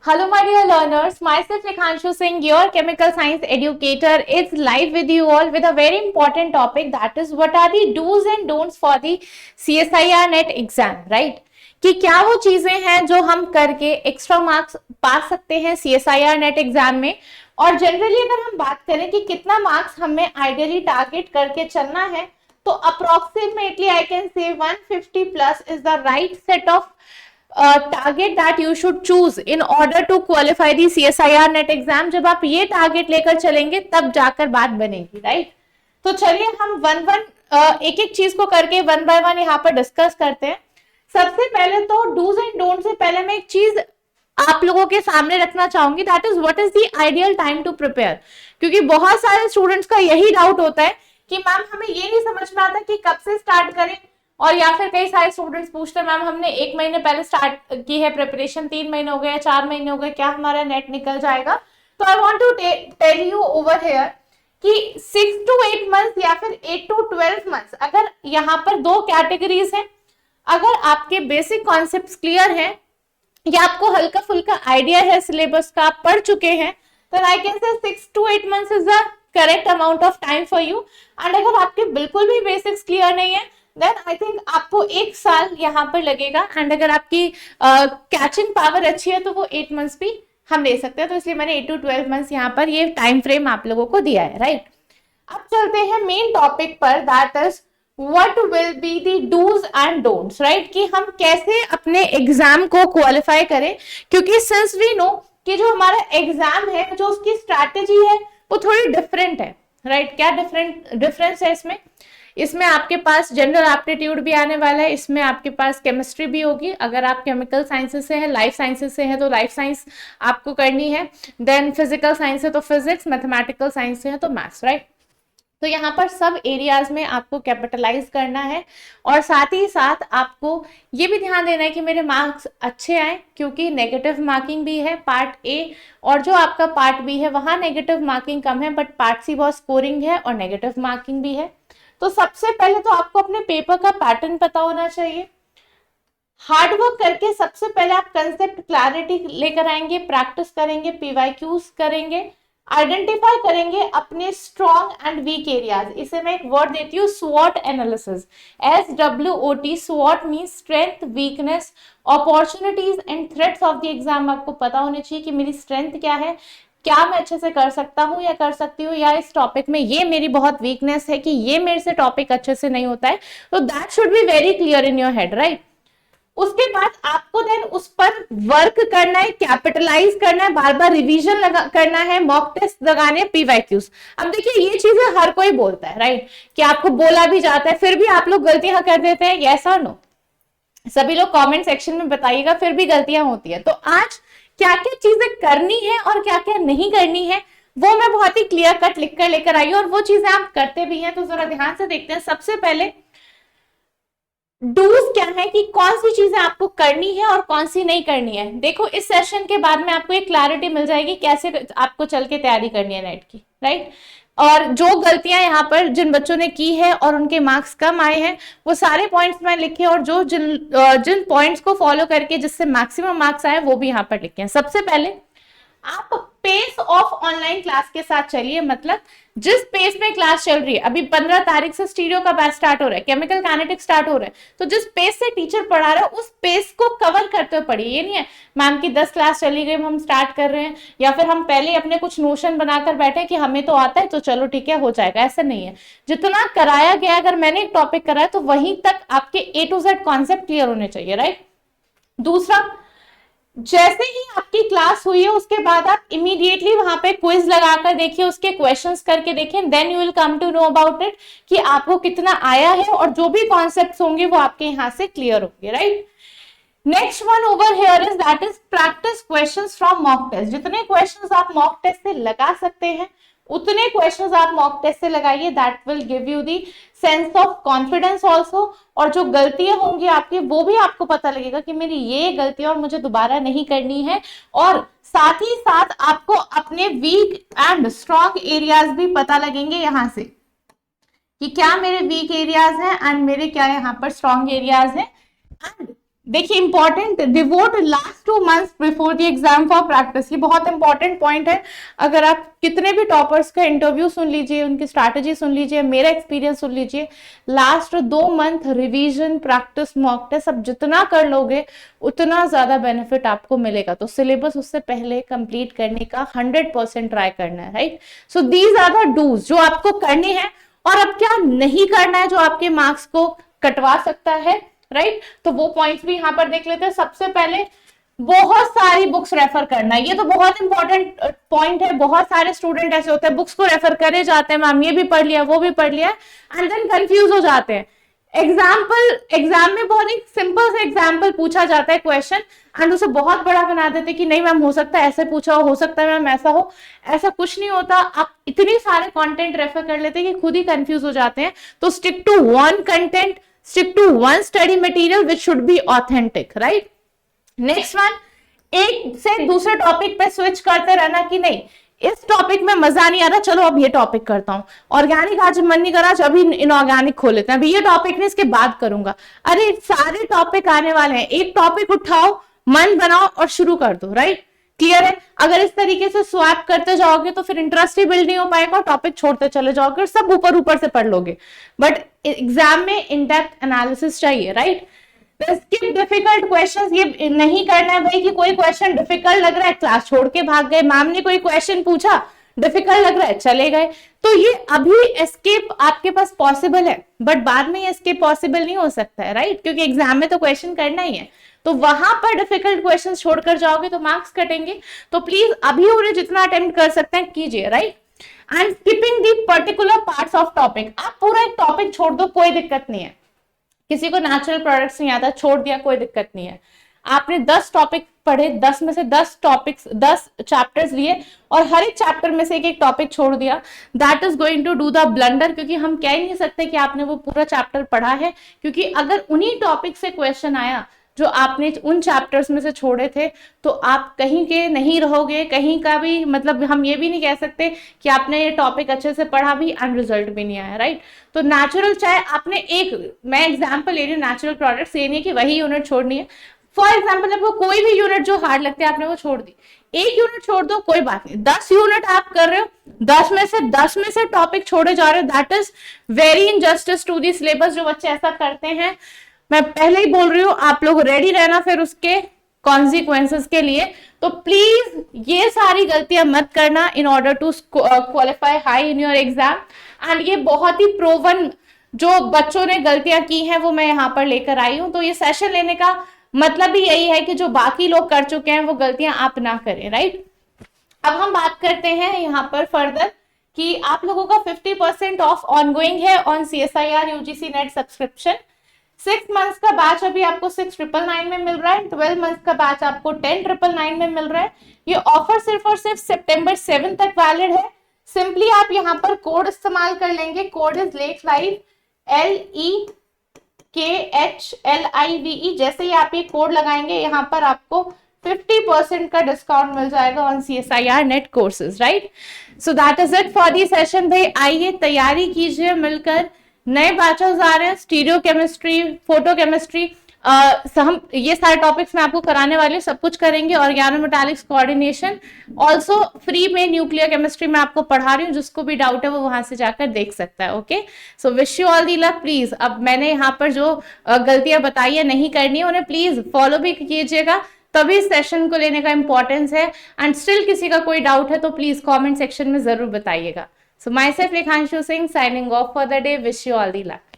Hello, my dear learners. Myself, Lekhanshu Singh, your chemical science educator, is live with you all with a very important topic, that is, what are the do's and don'ts for the CSIR NET exam, right? कि क्या वो चीजें हैं जो हम करके extra marks पा सकते हैं CSIR NET एग्जाम में, और जनरली अगर हम बात करें कि कितना मार्क्स हमें आइडियली टारगेट करके चलना है, तो approximately I can say 150 plus is the right set of target that you should choose in order to qualify the CSIR NET exam. जब आप ये टारगेट लेकर चलेंगे तब जाकर बात बनेगी, राइट? तो चलिए हम एक एक चीज को करके वन बाय वन यहाँ पर डिस्कस करते हैं। सबसे पहले तो डूज एंड डोंट से पहले मैं एक चीज आप लोगों के सामने रखना चाहूंगी, that is what is the ideal time to prepare. क्योंकि बहुत सारे स्टूडेंट्स का यही डाउट होता है कि मैम हमें ये नहीं समझ में आता कि कब से स्टार्ट करें, और या फिर कई सारे स्टूडेंट्स पूछते हैं मैम हमने 1 महीने पहले स्टार्ट की है प्रिपरेशन, 3 महीने हो गए, 4 महीने हो गए, क्या हमारा नेट निकल जाएगा? तो I want to tell you over here कि 6 to 8 मंथ्स या फिर 8 to 12 मंथ्स, अगर यहाँ पर दो कैटेगरीज हैं। अगर आपके बेसिक कॉन्सेप्ट्स क्लियर हैं या आपको हल्का फुल्का आइडिया है सिलेबस का, आप पढ़ चुके हैं, तो आई कैन से 6 to 8 months is the correct amount of time for you. And अगर आपके बिल्कुल भी बेसिक्स क्लियर नहीं है, देन आई थिंक आपको 1 साल यहाँ पर लगेगा। एंड अगर आपकी कैचिंग पावर अच्छी है तो वो 8 मंथ्स भी हम ले सकते हैं। तो इसलिए मैंने 8 to 12 मंथ्स यहाँ पर ये टाइम फ्रेम आप लोगों को दिया है, राइट? अब चलते हैं मेन टॉपिक पर, that is what will be the dos and don'ts, right? कि हम कैसे अपने एग्जाम को क्वालिफाई करें। क्योंकि सिंस वी नो कि जो हमारा एग्जाम है, जो उसकी स्ट्रैटेजी है वो थोड़ी डिफरेंट है, राइट? क्या डिफरेंस है इसमें आपके पास जनरल एप्टीट्यूड भी आने वाला है, इसमें आपके पास केमिस्ट्री भी होगी। अगर आप केमिकल साइंसेस से हैं, लाइफ साइंसेस से हैं, तो लाइफ साइंस आपको करनी है। देन फिजिकल साइंस है तो फिजिक्स, मैथमेटिकल साइंस से है तो मैथ्स, राइट? तो यहाँ पर सब एरियाज में आपको कैपिटलाइज करना है, और साथ ही साथ आपको ये भी ध्यान देना है कि मेरे मार्क्स अच्छे आए, क्योंकि नेगेटिव मार्किंग भी है पार्ट ए, और जो आपका पार्ट बी है वहाँ नेगेटिव मार्किंग कम है, बट पार्ट सी बहुत स्कोरिंग है और नेगेटिव मार्किंग भी है। तो सबसे पहले तो आपको अपने पेपर का पैटर्न पता होना चाहिए। हार्डवर्क करके सबसे पहले आप कंसेप्ट क्लैरिटी लेकर आएंगे, प्रैक्टिस करेंगे, PYQs करेंगे, आइडेंटिफाई करेंगे अपने स्ट्रॉन्ग एंड वीक एरियाज। इसे मैं एक वर्ड देती हूँ, SWOT analysis, SWOT। SWOT means strength, weakness, opportunities and threats of the exam. आपको पता होनी चाहिए कि मेरी स्ट्रेंथ क्या है, क्या मैं अच्छे से कर सकता हूँ या कर सकती हूँ, या इस टॉपिक में ये मेरी बहुत वीकनेस है कि ये मेरे से टॉपिक अच्छे से नहीं होता है। तो that should be very clear in your head, right? उसके बाद आपको देन उस पर वर्क करना है, कैपिटलाइज करना है, बार बार रिवीजन करना है, मॉक टेस्ट लगाने, PYQs। अब देखिए ये चीजें हर कोई बोलता है, राइट? कि आपको बोला भी जाता है, फिर भी आप लोग गलतियां कर देते हैं, यस और नो? सभी लोग कमेंट सेक्शन में बताइएगा, फिर भी गलतियां होती है। तो आज क्या क्या चीजें करनी है और क्या क्या नहीं करनी है, वो मैं बहुत ही क्लियर कट लिख कर लेकर आई, और वो चीजें आप करते भी हैं। तो जरा ध्यान से देखते हैं। सबसे पहले डूज क्या है, कि कौन सी चीजें आपको करनी है और कौन सी नहीं करनी है। देखो इस सेशन के बाद में आपको एक क्लैरिटी मिल जाएगी कैसे आपको चल के तैयारी करनी है नेट की, राइट? और जो गलतियां यहाँ पर जिन बच्चों ने की है और उनके मार्क्स कम आए हैं, वो सारे पॉइंट्स मैं लिखे, और जो जिन पॉइंट्स को फॉलो करके जिससे मैक्सिमम मार्क्स आए वो भी यहाँ पर लिखे हैं। सबसे पहले आप पेस ऑफ ऑनलाइन क्लास के साथ चलिए। मतलब जिस पेस में क्लास चल रही है, अभी 15 तारीख से स्टीरियो का बैच स्टार्ट हो रहा है, केमिकल काइनेटिक्स स्टार्ट हो रहा है, तो जिस पेस से टीचर पढ़ा रहा है उस पेस को कवर करते हुए पढ़िए। ये नहीं है मैम की 10 क्लास चली गई हम स्टार्ट कर रहे हैं, या फिर हम पहले अपने कुछ नोशन बनाकर बैठे कि हमें तो आता है तो चलो ठीक है हो जाएगा, ऐसा नहीं है। जितना कराया गया, अगर मैंने एक टॉपिक कराया तो वहीं तक आपके A to Z concept clear होने चाहिए, राइट? दूसरा, जैसे ही आपकी क्लास हुई है उसके बाद आप इमीडिएटली वहां पे क्विज लगाकर देखिए, उसके क्वेश्चंस करके देखिए, then you will come to know about it कि आपको कितना आया है, और जो भी कॉन्सेप्ट्स होंगे वो आपके यहाँ से क्लियर होंगे, right? Next one over here is that is practice questions from mock test. जितने क्वेश्चंस आप मॉक टेस्ट से लगा सकते हैं उतने क्वेश्चंस आप मॉक टेस्ट से लगाइए, that will give you the sense of confidence also. और जो गलतियां होंगी आपकी वो भी आपको पता लगेगा कि मेरी ये गलती और मुझे दोबारा नहीं करनी है। और साथ ही साथ आपको अपने वीक एंड स्ट्रॉन्ग एरियाज भी पता लगेंगे यहाँ से, कि क्या मेरे वीक एरियाज हैं एंड मेरे क्या यहाँ पर स्ट्रॉन्ग एरियाज हैं। एंड देखिए important, devote last 2 months before the exam for practice, ये बहुत इंपॉर्टेंट पॉइंट है। अगर आप कितने भी टॉपर्स का इंटरव्यू सुन लीजिए, उनकी स्ट्रैटेजी सुन लीजिए, मेरा एक्सपीरियंस सुन लीजिए, last 2 month revision, practice, mock test सब जितना कर लोगे उतना ज्यादा बेनिफिट आपको मिलेगा। तो सिलेबस उससे पहले कंप्लीट करने का 100% ट्राई करना है, right. So these are the dos जो आपको करनी है, और अब क्या नहीं करना है जो आपके मार्क्स को कटवा सकता है, राइट। तो वो पॉइंट्स भी यहाँ पर देख लेते हैं। सबसे पहले बहुत सारी बुक्स रेफर करना, ये तो बहुत इंपॉर्टेंट पॉइंट है। बहुत सारे स्टूडेंट ऐसे होते हैं बुक्स को रेफर करे जाते हैं, मैम ये भी पढ़ लिया वो भी पढ़ लिया, एंड देन कंफ्यूज हो जाते हैं। एग्जाम में बहुत एक सिंपल सा एग्जाम्पल पूछा जाता है क्वेश्चन, एंड उसे बहुत बड़ा बना देते कि नहीं मैम हो सकता है ऐसे पूछा हो सकता है मैम ऐसा हो। ऐसा कुछ नहीं होता, आप इतने सारे कंटेंट रेफर कर लेते हैं कि खुद ही कंफ्यूज हो जाते हैं। तो stick to one content, stick to one study material which should be authentic, right? Next one, एक से दूसरे टॉपिक पे स्विच करते रहना कि नहीं इस टॉपिक में मजा नहीं आ रहा, चलो अब ये टॉपिक करता हूँ। ऑर्गेनिक आज मन नहीं करा, अभी इनऑर्गेनिक खोल लेते हैं, अभी ये टॉपिक नहीं इसके बाद करूंगा। अरे सारे टॉपिक आने वाले हैं, एक टॉपिक उठाओ, मन बनाओ और शुरू कर दो, राइट। क्लियर है? अगर इस तरीके से स्वैप करते जाओगे तो फिर इंटरेस्ट ही बिल्ड नहीं हो पाएगा, टॉपिक छोड़ते चले जाओगे और सब ऊपर ऊपर से पढ़ लोगे। बट एग्जाम में इन डेप्थ एनालिसिस चाहिए, राइट। स्किप डिफिकल्ट क्वेश्चंस, ये नहीं करना है भाई कि कोई क्वेश्चन डिफिकल्ट लग रहा है क्लास छोड़ के भाग गए, मैम ने कोई क्वेश्चन पूछा डिफिकल्ट लग रहा है चले गए। तो ये अभी एस्केप आपके पास पॉसिबल है, बट बाद में ये एस्केप पॉसिबल नहीं हो सकता है, राइट, क्योंकि एग्जाम में तो क्वेश्चन करना ही है। तो वहां पर डिफिकल्ट क्वेश्चन छोड़कर जाओगे तो मार्क्स कटेंगे। तो प्लीज अभी उन्हें जितना अटेम्प्ट कर सकते हैं कीजिए, right. And skipping the particular parts of topic, आप पूरा एक टॉपिक छोड़ दो कोई दिक्कत नहीं है। किसी को नेचुरल प्रोडक्ट्स नहीं आता, छोड़ दिया कोई दिक्कत नहीं है। आपने 10 टॉपिक पढ़े, 10 में से 10 टॉपिक्स 10 चैप्टर्स लिए और हर एक चैप्टर में से एक टॉपिक छोड़ दिया, that is going to do the blunder. क्योंकि हम कह नहीं सकते कि आपने वो पूरा चैप्टर पढ़ा है, क्योंकि अगर उन्हीं टॉपिक से क्वेश्चन आया जो आपने उन चैप्टर्स में से छोड़े थे तो आप कहीं के नहीं रहोगे, कहीं का भी मतलब हम ये भी नहीं कह सकते कि आपने ये टॉपिक अच्छे से पढ़ा भी एंड रिजल्ट भी नहीं आया, राइट। तो नेचुरल चाहे आपने मैं एग्जांपल ले रही हूँ नेचुरल प्रोडक्ट्स, ये नहीं कि वही यूनिट छोड़नी है। फॉर एग्जाम्पल आपको कोई भी यूनिट जो हार्ड लगती है आपने वो छोड़ दी, एक यूनिट छोड़ दो कोई बात नहीं, 10 यूनिट आप कर रहे हो, 10 में से टॉपिक छोड़े जा रहे हो, that is very injustice to the syllabus. जो बच्चे ऐसा करते हैं, मैं पहले ही बोल रही हूँ, आप लोग रेडी रहना फिर उसके कॉन्सिक्वेंसेस के लिए। तो प्लीज ये सारी गलतियां मत करना in order to qualify high in your exam. And ये बहुत ही प्रोवन जो बच्चों ने गलतियां की हैं वो मैं यहाँ पर लेकर आई हूँ। तो ये सेशन लेने का मतलब भी यही है कि जो बाकी लोग कर चुके हैं वो गलतियां आप ना करें, राइट। अब हम बात करते हैं यहाँ पर फर्दर कि आप लोगों का 50% ऑफ ऑनगोइंग है on CSIR UGC net subscription. 6 months का बैच अभी आपको 6,999 में मिल रहा है, 12 मंथ्स का बैच आपको 10,999 में मिल रहा है। ये ऑफर सिर्फ और सिर्फ सितंबर 7 तक वैलिड है। सिंपली आप यहाँ पर कोड इस्तेमाल कर लेंगे, code is let live LEKHLIVE। जैसे ही आप ये कोड लगाएंगे यहाँ पर आपको 50% का डिस्काउंट मिल जाएगा on CSIR net courses, right. So that is it for the session. भाई आइए तैयारी कीजिए मिलकर, नए बैचेस आ रहे हैं, स्टीरियो केमिस्ट्री, फोटो केमिस्ट्री, हम ये सारे टॉपिक्स मैं आपको कराने वाली हूँ, सब कुछ करेंगे। ऑर्गेनोमेटालिक्स कोऑर्डिनेशन, ऑल्सो फ्री में न्यूक्लियर केमिस्ट्री में आपको पढ़ा रही हूँ, जिसको भी डाउट है वो वहां से जाकर देख सकता है। Okay, so wish you all the luck. Please अब मैंने यहाँ पर जो गलतियां बताई है नहीं करनी है, उन्हें प्लीज फॉलो भी कीजिएगा, तभी सेशन को लेने का इंपॉर्टेंस है। एंड स्टिल किसी का कोई डाउट है तो प्लीज कॉमेंट सेक्शन में जरूर बताइएगा। So myself Lekhanshu Singh signing off for the day. Wish you all the luck.